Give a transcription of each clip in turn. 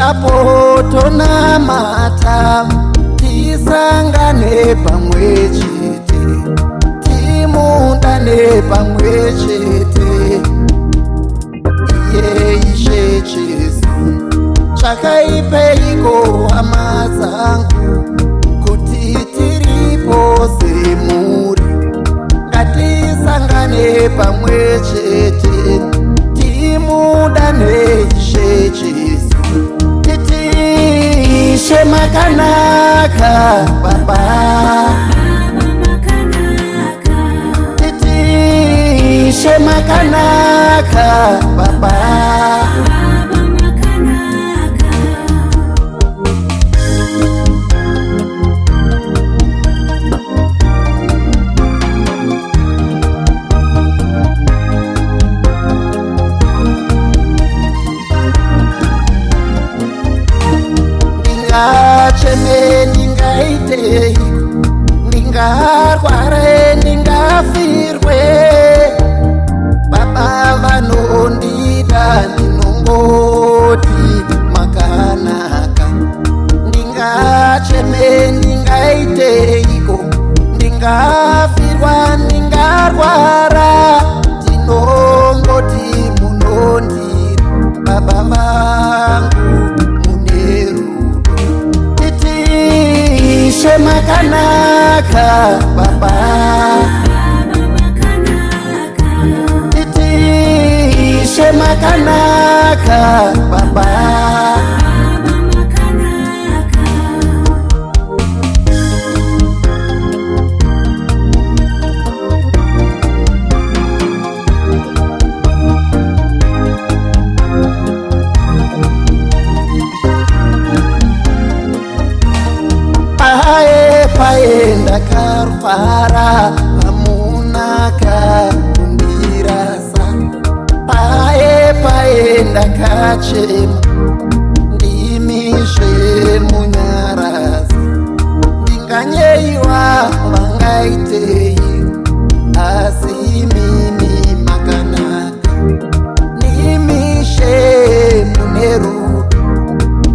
apo tonamata tisangane pamwe chete, timundane pamwe chete. Iye Ishe Jesu, zvakaipeiko hama dzangu kuti tiripo semuri? Ngatisangane pamwe chete, timudane Ishe Jesu. Titi Ishe makanaka Baba, titi Ishe makanaka Baba. Ndingacheme ndingaitei, ndingarware ndingafirwe, Baba vanondida ndinongoti makanaka. Ndingacheme ndingaiteiko, ndingafirwa ndingarwara, ndinongoti munondira, Baba vangu muneru. Ishe makanaka Baba, titi Ishe makanaka Baba. Paye ndakarwara hamunaka kundirasa, paye ndakachema ndimisve munyarasi. Ndinganyeiwa vangaitei, asi mimi makanaka. Ndimishe munerudo,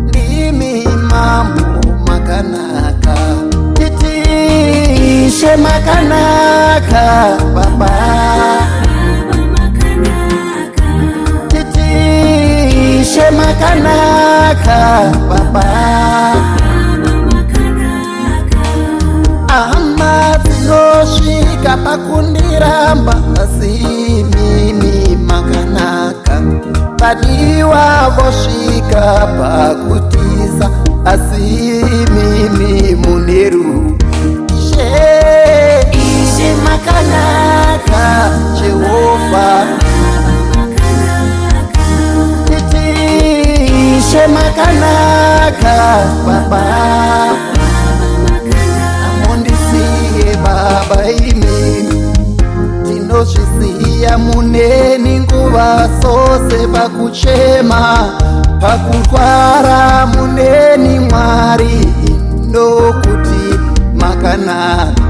ndimi mambo makanaka. Ishe makanaka Baba, titi Ishe makanaka Baba. Hama dzinosvika pakundiramba, asi mimi makanaka. Vadiwa vosvika pakutiza, asi mimi muneru. Ishe makanaka Jehova, titi Ishe makanaka Baba. Amundisiye Baba, imini ndinozviziya muneni nguva dzose, pakuchema pakurwara muneni Mwari, ndokuti makanaka.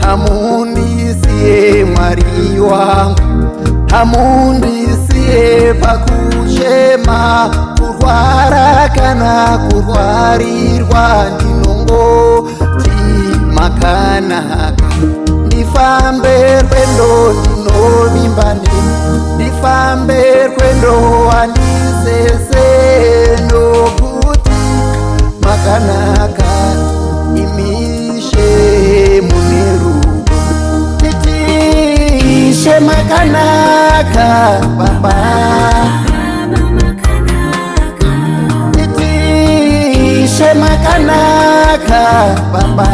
Hamundisiye Mwari wangu, hamundisiye pakuchema, kurwara kana kurwarirwa, ndinongoti makanaka. Ndifambe rwendo ndinovimba nemi, ndifambe rwendo handisese, nokuti makanaka imishe munerudo. Titi Ishe makanaka Baba, titi Ishe makanaka Baba.